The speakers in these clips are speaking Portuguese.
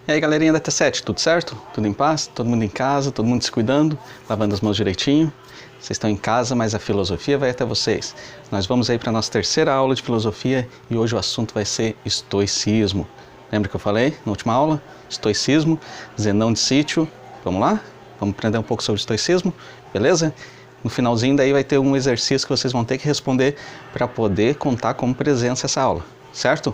E aí, galerinha da T7, tudo certo? Tudo em paz? Todo mundo em casa, todo mundo se cuidando, lavando as mãos direitinho? Vocês estão em casa, mas a filosofia vai até vocês. Nós vamos aí para a nossa terceira aula de filosofia e hoje o assunto vai ser estoicismo. Lembra que eu falei na última aula? Estoicismo, Zenão de Sítio. Vamos lá? Vamos aprender um pouco sobre estoicismo, beleza? No finalzinho daí vai ter um exercício que vocês vão ter que responder para poder contar como presença essa aula, certo?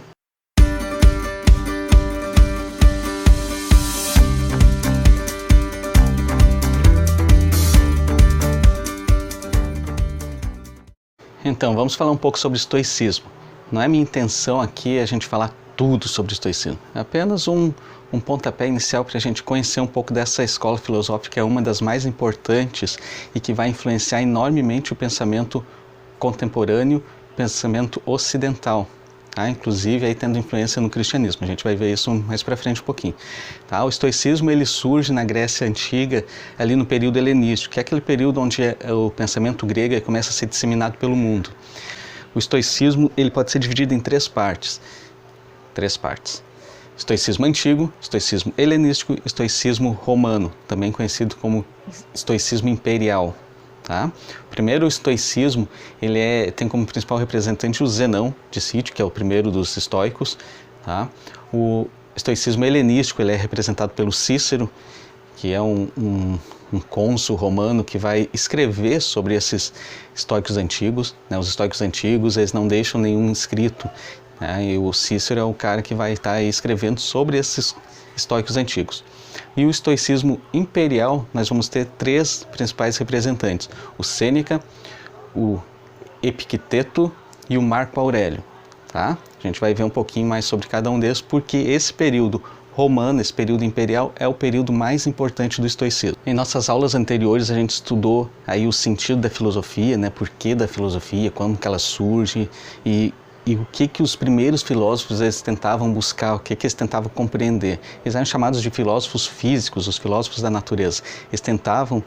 Então, vamos falar um pouco sobre estoicismo. Não é minha intenção aqui a gente falar tudo sobre estoicismo. É apenas um pontapé inicial para a gente conhecer um pouco dessa escola filosófica, que é uma das mais importantes e que vai influenciar enormemente o pensamento contemporâneo, o pensamento ocidental. Tá? Inclusive aí tendo influência no cristianismo. A gente vai ver isso mais para frente um pouquinho. Tá? O estoicismo ele surge na Grécia Antiga, ali no período helenístico, que é aquele período onde o pensamento grego começa a ser disseminado pelo mundo. O estoicismo ele pode ser dividido em três partes. Estoicismo antigo, estoicismo helenístico e estoicismo romano, também conhecido como estoicismo imperial. Tá? Primeiro, o estoicismo ele tem como principal representante o Zenão de Sítio, que é o primeiro dos estoicos. Tá? O estoicismo helenístico ele é representado pelo Cícero, que é um cônsul romano que vai escrever sobre esses estoicos antigos. Né? Os estoicos antigos eles não deixam nenhum escrito, né? E o Cícero é o cara que vai estar aí escrevendo sobre esses estoicos antigos. E o estoicismo imperial, nós vamos ter três principais representantes: o Sêneca, o Epicteto e o Marco Aurélio. Tá? A gente vai ver um pouquinho mais sobre cada um deles, porque esse período romano, esse período imperial, é o período mais importante do estoicismo. Em nossas aulas anteriores a gente estudou aí o sentido da filosofia, né? Por que da filosofia, como que ela surge e o que os primeiros filósofos eles tentavam buscar, o que eles tentavam compreender. Eles eram chamados de filósofos físicos, os filósofos da natureza. Eles tentavam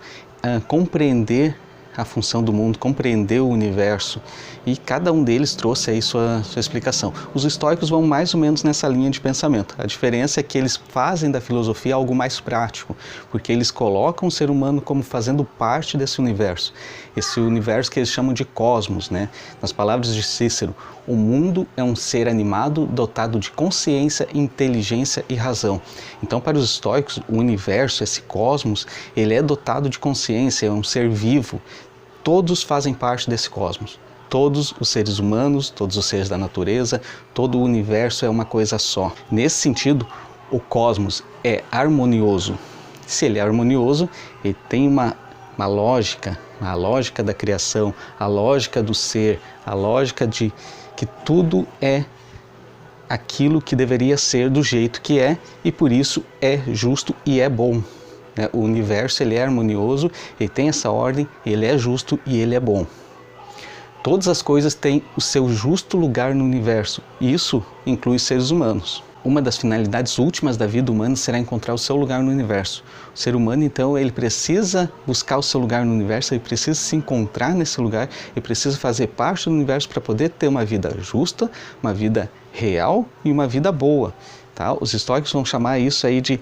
compreender a função do mundo, compreender o universo, e cada um deles trouxe aí sua explicação. Os estoicos vão mais ou menos nessa linha de pensamento. A diferença é que eles fazem da filosofia algo mais prático, porque eles colocam o ser humano como fazendo parte desse universo. Esse universo que eles chamam de cosmos, né? Nas palavras de Cícero, o mundo é um ser animado dotado de consciência, inteligência e razão. Então, para os estoicos, o universo, esse cosmos, ele é dotado de consciência, é um ser vivo. Todos fazem parte desse cosmos. Todos os seres humanos, todos os seres da natureza, todo o universo é uma coisa só. Nesse sentido, o cosmos é harmonioso. Se ele é harmonioso, ele tem uma lógica, a lógica da criação, a lógica do ser, a lógica de que tudo é aquilo que deveria ser do jeito que é e por isso é justo e é bom. O universo ele é harmonioso, ele tem essa ordem, ele é justo e ele é bom. Todas as coisas têm o seu justo lugar no universo, e isso inclui os seres humanos. Uma das finalidades últimas da vida humana será encontrar o seu lugar no universo. O ser humano, então, ele precisa buscar o seu lugar no universo, ele precisa se encontrar nesse lugar, ele precisa fazer parte do universo para poder ter uma vida justa, uma vida real e uma vida boa. Tá? Os estoicos vão chamar isso aí de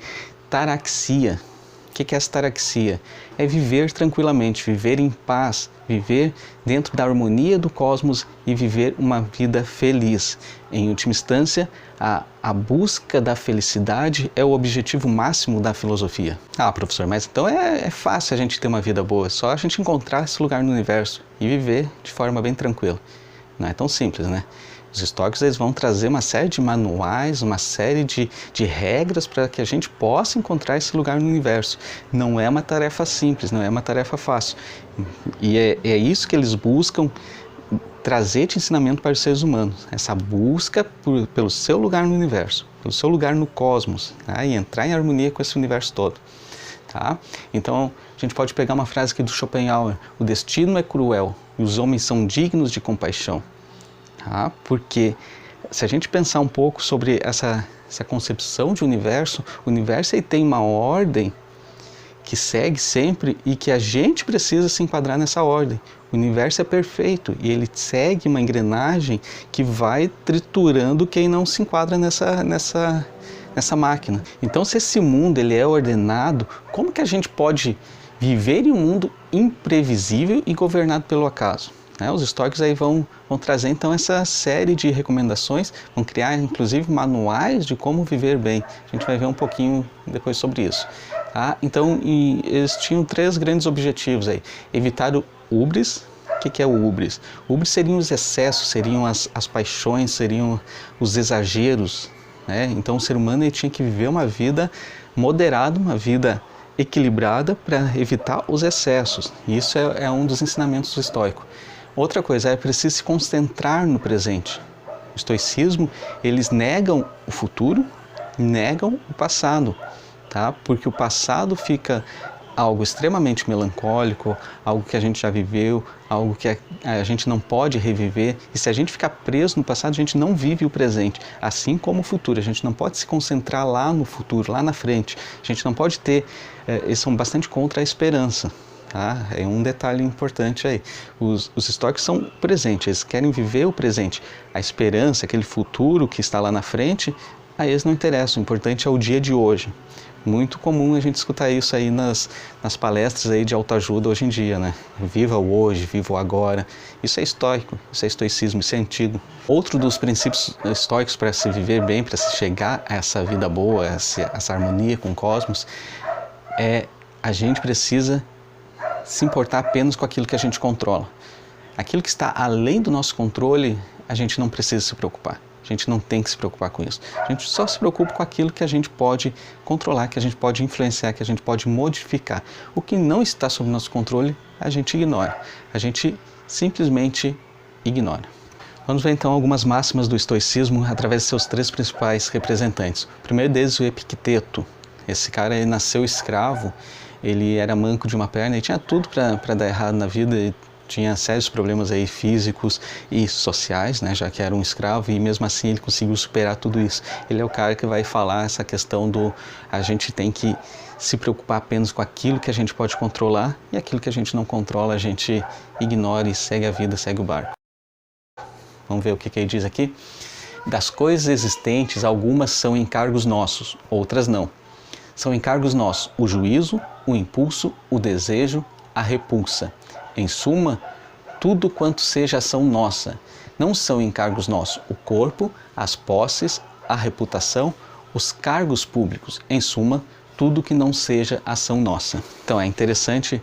taraxia. O que é essa taraxia? É viver tranquilamente, viver em paz, viver dentro da harmonia do cosmos e viver uma vida feliz. Em última instância, a busca da felicidade é o objetivo máximo da filosofia. Ah, professor, mas então é fácil a gente ter uma vida boa, é só a gente encontrar esse lugar no universo e viver de forma bem tranquila. Não é tão simples, né? Os estoicos eles vão trazer uma série de manuais, uma série de regras para que a gente possa encontrar esse lugar no universo. Não é uma tarefa simples, não é uma tarefa fácil. E é isso que eles buscam trazer de ensinamento para os seres humanos. Essa busca pelo seu lugar no universo, pelo seu lugar no cosmos, tá? E entrar em harmonia com esse universo todo. Tá? Então, a gente pode pegar uma frase aqui do Schopenhauer: o destino é cruel e os homens são dignos de compaixão. Tá? Porque se a gente pensar um pouco sobre essa concepção de universo, o universo ele tem uma ordem que segue sempre e que a gente precisa se enquadrar nessa ordem. O universo é perfeito e ele segue uma engrenagem que vai triturando quem não se enquadra nessa máquina. Então, se esse mundo ele é ordenado, como que a gente pode viver em um mundo imprevisível e governado pelo acaso? Os estoicos aí vão trazer então essa série de recomendações, vão criar inclusive manuais de como viver bem. A gente vai ver um pouquinho depois sobre isso. Então, eles tinham 3 grandes objetivos aí. Evitar o hubris. O que é o hubris? O hubris seriam os excessos, seriam as paixões, seriam os exageros. Então o ser humano ele tinha que viver uma vida moderada, uma vida equilibrada para evitar os excessos. E isso é um dos ensinamentos do estoico. Outra coisa, é preciso se concentrar no presente. O estoicismo, eles negam o futuro, negam o passado, porque o passado fica algo extremamente melancólico, algo que a gente já viveu, algo que a gente não pode reviver. E se a gente ficar preso no passado, a gente não vive o presente. Assim como o futuro, a gente não pode se concentrar lá no futuro, lá na frente. A gente não pode ter, eles são bastante contra a esperança. É um detalhe importante aí. Os estoicos são presentes, eles querem viver o presente. A esperança, aquele futuro que está lá na frente, a eles não interessa. O importante é o dia de hoje. Muito comum a gente escutar isso aí nas palestras aí de autoajuda hoje em dia, Viva o hoje, viva o agora. Isso é estoico, isso é estoicismo, isso é antigo. Outro dos princípios estoicos para se viver bem, para se chegar a essa vida boa, essa harmonia com o cosmos, a gente precisa se importar apenas com aquilo que a gente controla. Aquilo que está além do nosso controle, a gente não precisa se preocupar. A gente não tem que se preocupar com isso. A gente só se preocupa com aquilo que a gente pode controlar, que a gente pode influenciar, que a gente pode modificar. O que não está sob nosso controle, a gente ignora. A gente simplesmente ignora. Vamos ver então algumas máximas do estoicismo através de seus 3 principais representantes. O primeiro deles, o Epicteto. Esse cara ele nasceu escravo, ele era manco de uma perna e tinha tudo para dar errado na vida. Ele tinha sérios problemas aí físicos e sociais, já que era um escravo, e mesmo assim ele conseguiu superar tudo isso. Ele é o cara que vai falar essa questão a gente tem que se preocupar apenas com aquilo que a gente pode controlar, e aquilo que a gente não controla a gente ignora e segue a vida, segue o barco. Vamos ver o que ele diz aqui. Das coisas existentes, algumas são encargos nossos, outras não. São encargos nossos o juízo, o impulso, o desejo, a repulsa. Em suma, tudo quanto seja ação nossa. Não são encargos nossos o corpo, as posses, a reputação, os cargos públicos. Em suma, tudo que não seja ação nossa. Então é interessante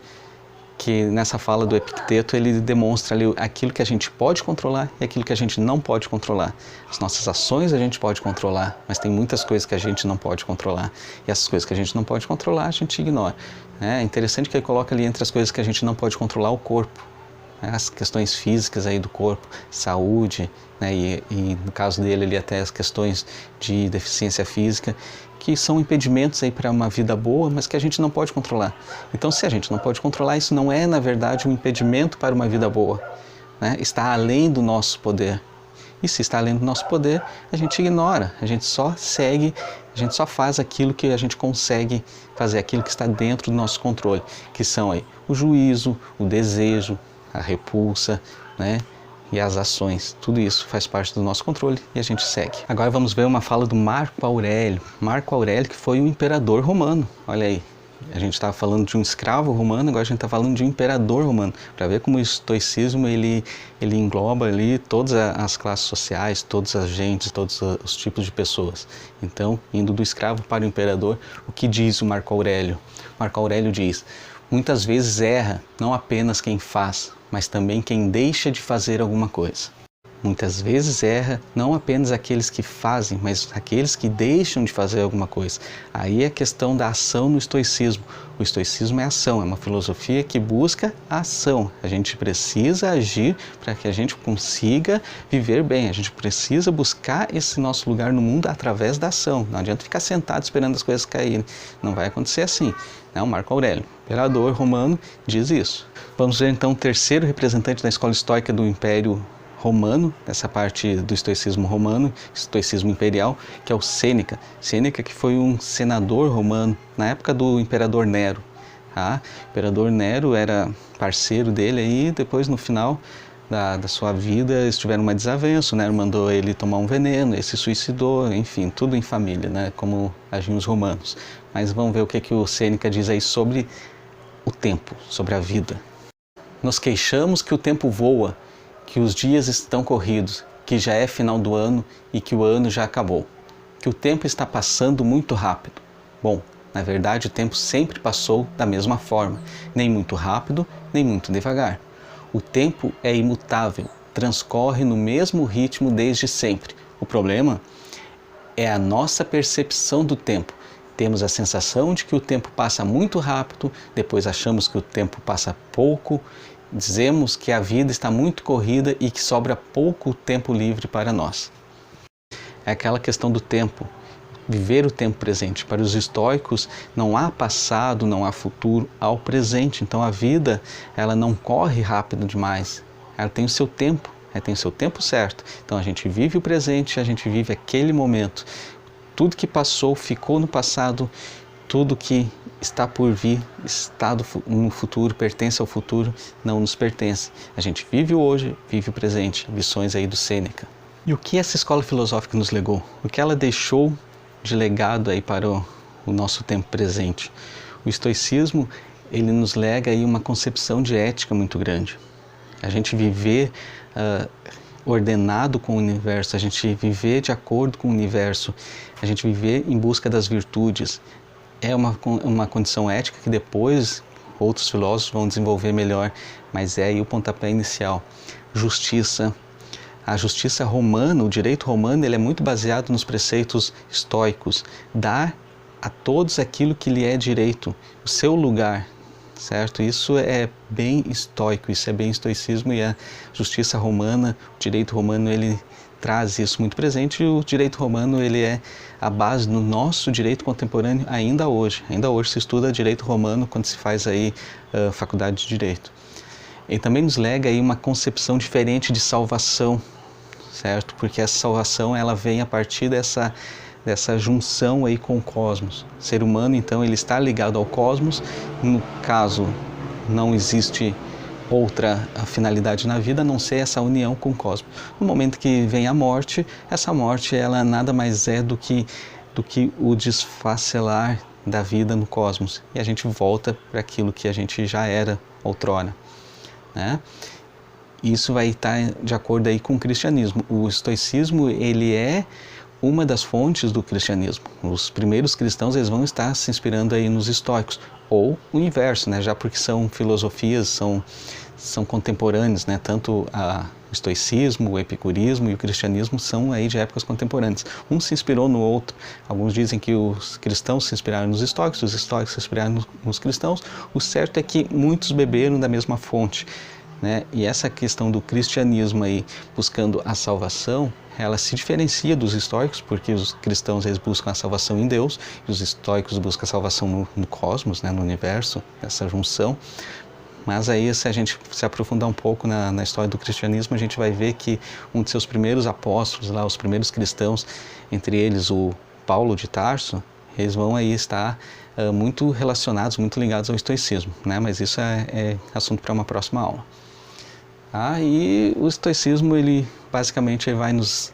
que nessa fala do Epicteto ele demonstra ali aquilo que a gente pode controlar e aquilo que a gente não pode controlar. As nossas ações a gente pode controlar, mas tem muitas coisas que a gente não pode controlar. E essas coisas que a gente não pode controlar, a gente ignora. É interessante que ele coloca ali entre as coisas que a gente não pode controlar o corpo. As questões físicas aí do corpo, saúde, e no caso dele ali até as questões de deficiência física, que são impedimentos aí para uma vida boa, mas que a gente não pode controlar. Então, se a gente não pode controlar, isso não é, na verdade, um impedimento para uma vida boa. Está além do nosso poder. E se está além do nosso poder, a gente ignora, a gente só segue, a gente só faz aquilo que a gente consegue fazer, aquilo que está dentro do nosso controle, que são aí o juízo, o desejo, a repulsa, e as ações. Tudo isso faz parte do nosso controle e a gente segue. Agora vamos ver uma fala do Marco Aurélio. Marco Aurélio, que foi um imperador romano. Olha aí, a gente estava falando de um escravo romano, agora a gente está falando de um imperador romano. Para ver como o estoicismo ele engloba ali todas as classes sociais, todas as gentes, todos os tipos de pessoas. Então, indo do escravo para o imperador, o que diz o Marco Aurélio? Marco Aurélio diz: muitas vezes erra não apenas quem faz, mas também quem deixa de fazer alguma coisa. Muitas vezes erra não apenas aqueles que fazem, mas aqueles que deixam de fazer alguma coisa. Aí é a questão da ação no estoicismo. O estoicismo é ação, é uma filosofia que busca a ação. A gente precisa agir para que a gente consiga viver bem. A gente precisa buscar esse nosso lugar no mundo através da ação. Não adianta ficar sentado esperando as coisas caírem. Não vai acontecer assim. O Marco Aurélio, imperador romano, diz isso. Vamos ver então o terceiro representante da escola estoica do Império Romano, essa parte do estoicismo romano, estoicismo imperial, que é o Sêneca. Sêneca, que foi um senador romano na época do imperador Nero. O imperador Nero era parceiro dele e depois no final da sua vida eles tiveram uma desavença, né? Mandou ele tomar um veneno, ele se suicidou, enfim, tudo em família, né? Como agiam os romanos. Mas vamos ver o que o Sêneca diz aí sobre o tempo, sobre a vida. Nos queixamos que o tempo voa, que os dias estão corridos, que já é final do ano e que o ano já acabou, que o tempo está passando muito rápido. Bom, na verdade o tempo sempre passou da mesma forma, nem muito rápido, nem muito devagar. O tempo é imutável, transcorre no mesmo ritmo desde sempre. O problema é a nossa percepção do tempo. Temos a sensação de que o tempo passa muito rápido, depois achamos que o tempo passa pouco, dizemos que a vida está muito corrida e que sobra pouco tempo livre para nós. É aquela questão do tempo, viver o tempo presente. Para os estoicos não há passado, não há futuro, há o presente. Então a vida, ela não corre rápido demais, ela tem o seu tempo, ela tem o seu tempo certo. Então a gente vive o presente, a gente vive aquele momento. Tudo que passou ficou no passado, tudo que está por vir, está no futuro, pertence ao futuro, não nos pertence. A gente vive o hoje, vive o presente, lições aí do Sêneca. E o que essa escola filosófica nos legou? O que ela deixou de legado aí para o nosso tempo presente? O estoicismo, ele nos lega aí uma concepção de ética muito grande. A gente viver ordenado com o universo, a gente viver de acordo com o universo, a gente viver em busca das virtudes, é uma condição ética que depois outros filósofos vão desenvolver melhor, mas é aí o pontapé inicial. Justiça. A justiça romana, o direito romano, ele é muito baseado nos preceitos estoicos. Dar a todos aquilo que lhe é direito, o seu lugar, certo? Isso é bem estoico, isso é bem estoicismo, e a justiça romana, o direito romano, ele traz isso muito presente, e o direito romano, ele é a base do nosso direito contemporâneo ainda hoje. Ainda hoje se estuda direito romano quando se faz aí faculdade de direito. Ele também nos lega aí uma concepção diferente de salvação, certo? Porque essa salvação, ela vem a partir dessa junção aí com o cosmos. O ser humano, então, ele está ligado ao cosmos. No caso, não existe outra finalidade na vida a não ser essa união com o cosmos. No momento que vem a morte, essa morte, ela nada mais é do que o desfacelar da vida no cosmos. E a gente volta para aquilo que a gente já era outrora, né? Isso vai estar de acordo aí com o cristianismo. O estoicismo, ele é uma das fontes do cristianismo. Os primeiros cristãos, eles vão estar se inspirando aí nos estoicos, ou o inverso, né? Já porque são filosofias, são contemporâneos, né? Tanto o estoicismo, o epicurismo e o cristianismo são aí de épocas contemporâneas. Um se inspirou no outro. Alguns dizem que os cristãos se inspiraram nos estoicos, os estoicos se inspiraram nos cristãos. O certo é que muitos beberam da mesma fonte, né? E essa questão do cristianismo aí buscando a salvação, ela se diferencia dos estoicos, porque os cristãos, eles buscam a salvação em Deus, e os estoicos buscam a salvação no cosmos, né? No universo, essa junção. Mas aí, se a gente se aprofundar um pouco na história do cristianismo, a gente vai ver que um de seus primeiros apóstolos, lá, os primeiros cristãos, entre eles o Paulo de Tarso, eles vão aí estar muito relacionados, muito ligados ao estoicismo, né? Mas isso é assunto para uma próxima aula. E o estoicismo, ele basicamente vai nos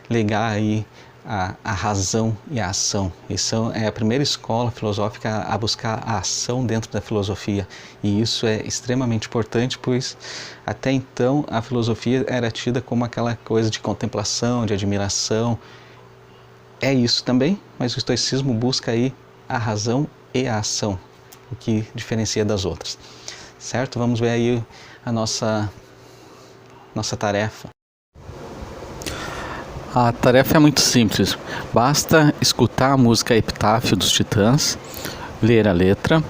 legar aí a razão e a ação. Isso é a primeira escola filosófica a buscar a ação dentro da filosofia. E isso é extremamente importante, pois até então a filosofia era tida como aquela coisa de contemplação, de admiração. É isso também, mas o estoicismo busca aí a razão e a ação, o que diferencia das outras. Certo? Vamos ver aí a nossa tarefa. A tarefa é muito simples. Basta escutar a música Epitáfio dos Titãs, ler a letra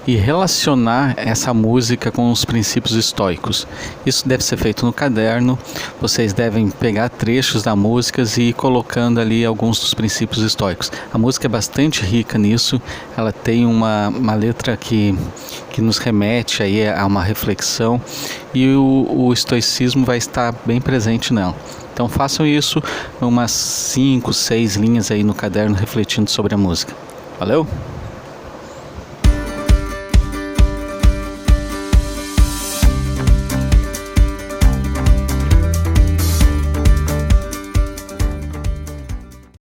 e relacionar essa música com os princípios estoicos. Isso deve ser feito no caderno. Vocês devem pegar trechos da música e ir colocando ali alguns dos princípios estoicos. A música é bastante rica nisso. Ela tem uma letra que nos remete aí a uma reflexão, e o estoicismo vai estar bem presente nela. Então façam isso, umas 5, 6 linhas aí no caderno refletindo sobre a música. Valeu?